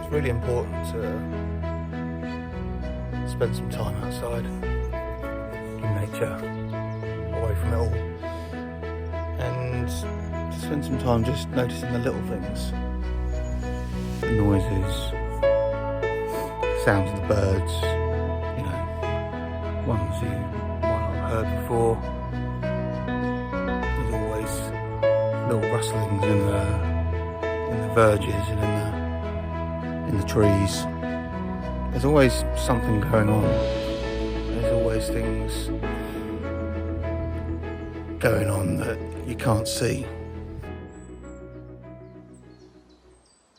really important to spend some time outside in nature, away from it all, and to spend some time just noticing the little things, the noises, sounds of the birds, you know, ones you might not have heard before. There's always little rustlings in the verges and in the trees. There's always something going on. There's always things going on that you can't see.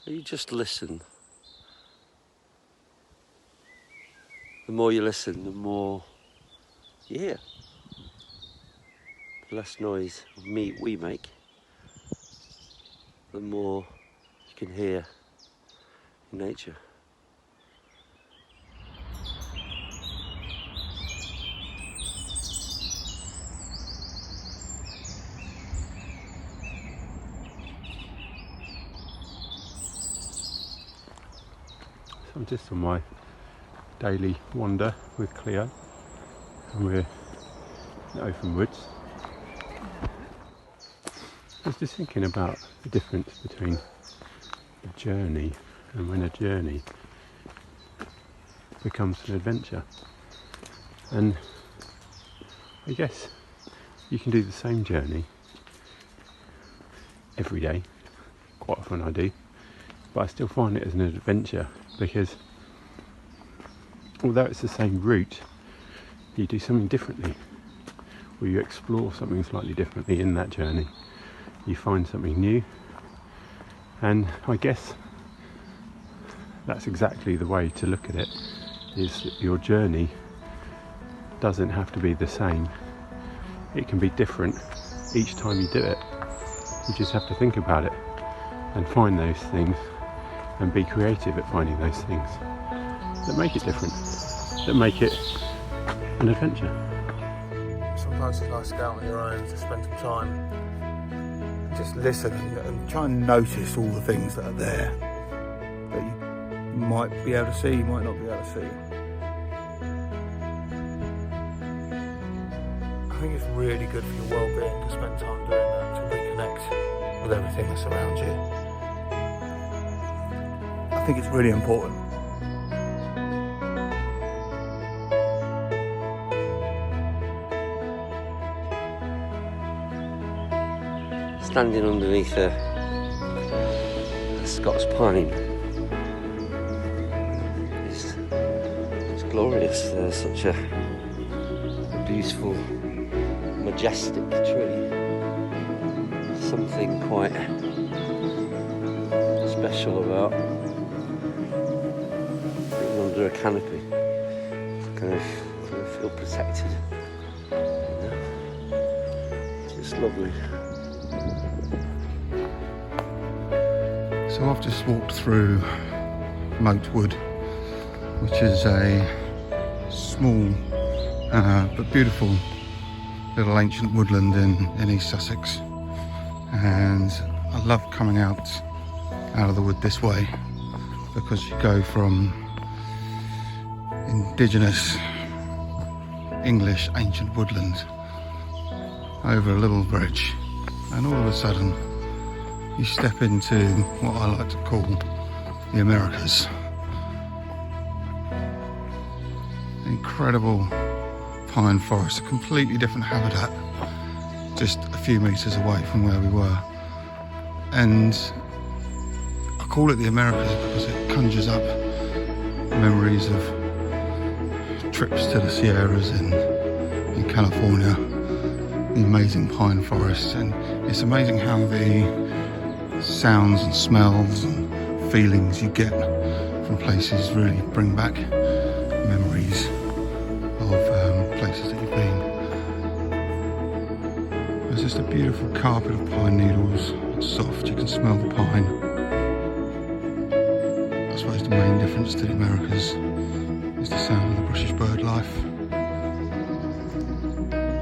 You just listen. The more you listen, the more you hear. The less noise we make, the more you can hear in nature. So I'm just on my daily wander with Cleo, and we're in open woods. I was just thinking about the difference between a journey and when a journey becomes an adventure. And I guess you can do the same journey every day, quite often I do, but I still find it as an adventure because although it's the same route, you do something differently, or you explore something slightly differently in that journey. You find something new, and I guess that's exactly the way to look at it, is that your journey doesn't have to be the same. It can be different each time you do it. You just have to think about it and find those things and be creative at finding those things that make it different, that make it an adventure. Sometimes it's nice to go out on your own, to spend some time, just listen and try and notice all the things that are there that you might be able to see, you might not be able to see. I think it's really good for your well-being to spend time doing that, to reconnect with everything that's around you. I think it's really important. Standing underneath a Scots pine it's glorious. There's such a beautiful, majestic tree. Something quite special about being under a canopy. Kind of feel protected. You know? Just lovely. So I've just walked through Moat Wood, which is a small but beautiful little ancient woodland in East Sussex, and I love coming out of the wood this way because you go from indigenous English ancient woodland over a little bridge, and all of a sudden you step into what I like to call the Americas. Incredible pine forest, a completely different habitat, just a few metres away from where we were. And I call it the Americas because it conjures up memories of trips to the Sierras in California, the amazing pine forests, and it's amazing how the sounds and smells and feelings you get from places really bring back memories of places that you've been. There's just a beautiful carpet of pine needles. It's soft, you can smell the pine. I suppose the main difference to the Americas is the sound of the British bird life.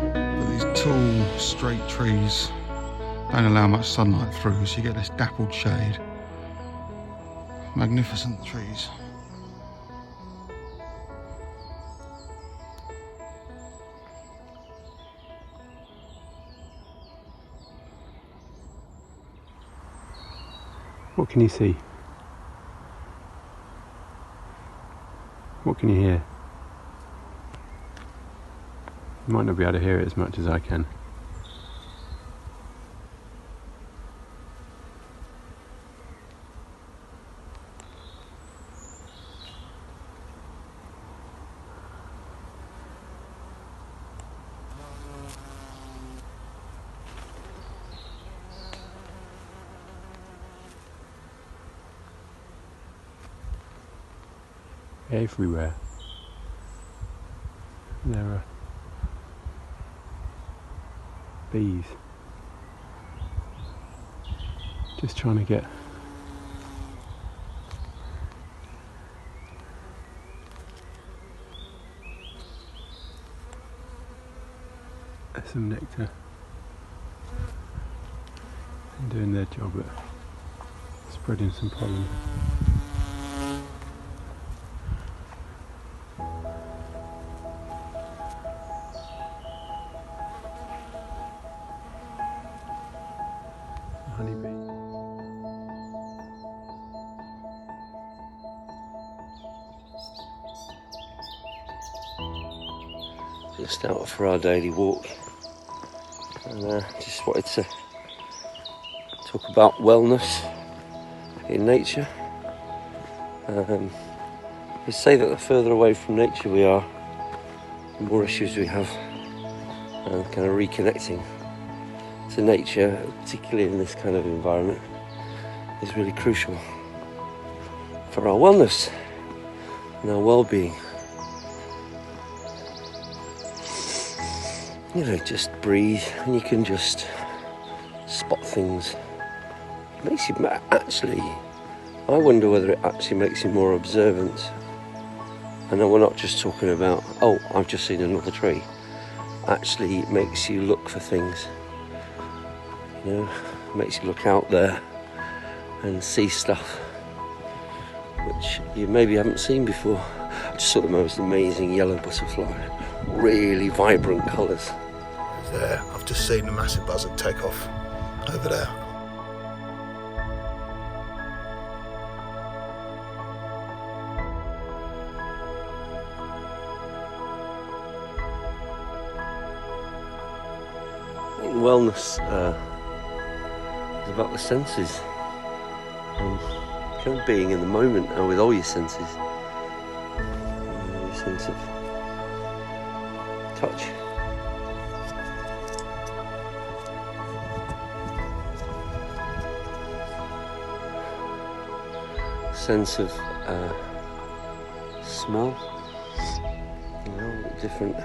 But these tall, straight trees don't allow much sunlight through, so you get this dappled shade. magnificent trees. What can you see? What can you hear? You might not be able to hear it as much as I can. Everywhere there are bees just trying to get some nectar and doing their job at spreading some pollen. Honeybee. Just out for our daily walk, and just wanted to talk about wellness in nature. They say that the further away from nature we are, the more issues we have, and kind of reconnecting to nature, particularly in this kind of environment, is really crucial for our wellness and our well-being. You know, just breathe and you can just spot things. It makes you, actually, I wonder whether it actually makes you more observant. And we're not just talking about, oh, I've just seen another tree. Actually, it makes you look for things. You know, it makes you look out there and see stuff which you maybe haven't seen before. I just saw the most amazing yellow butterfly, really vibrant colours. There, I've just seen a massive buzzard take off over there. I think wellness is about the senses, kind of being in the moment and with all your senses. Your sense of touch, sense of smell, you know, the different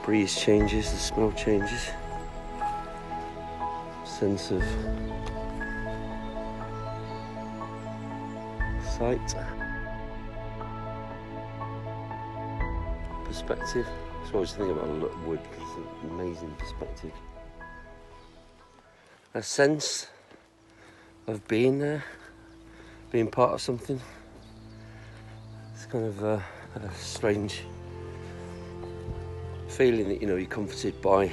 breeze changes, the smell changes, sense of sight, perspective. That's what I was thinking about a lot of wood, because it's an amazing perspective. A sense of being there, being part of something. It's kind of a strange feeling that, you know, you're comforted by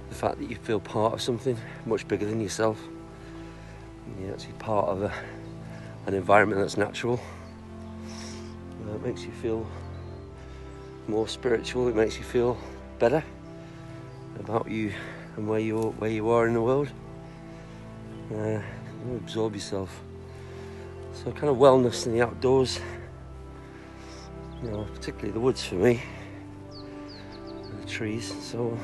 the fact that you feel part of something much bigger than yourself. And you're actually part of an environment that's natural. It makes you feel more spiritual. It makes you feel better about you and where you are in the world. You absorb yourself. So kind of wellness in the outdoors, you know, particularly the woods for me, and the trees. So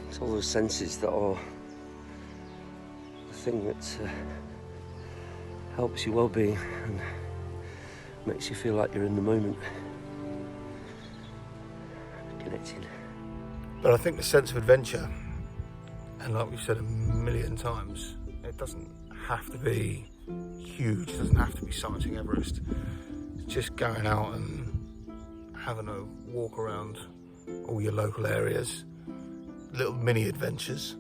it's all those senses that are the thing that helps your well-being and makes you feel like you're in the moment, connecting. But I think the sense of adventure, and like we've said a million times, it doesn't have to be huge, it doesn't have to be sighting Everest. It's just going out and having a walk around all your local areas, little mini adventures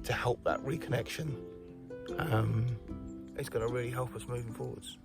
to help that reconnection it's going to really help us moving forwards.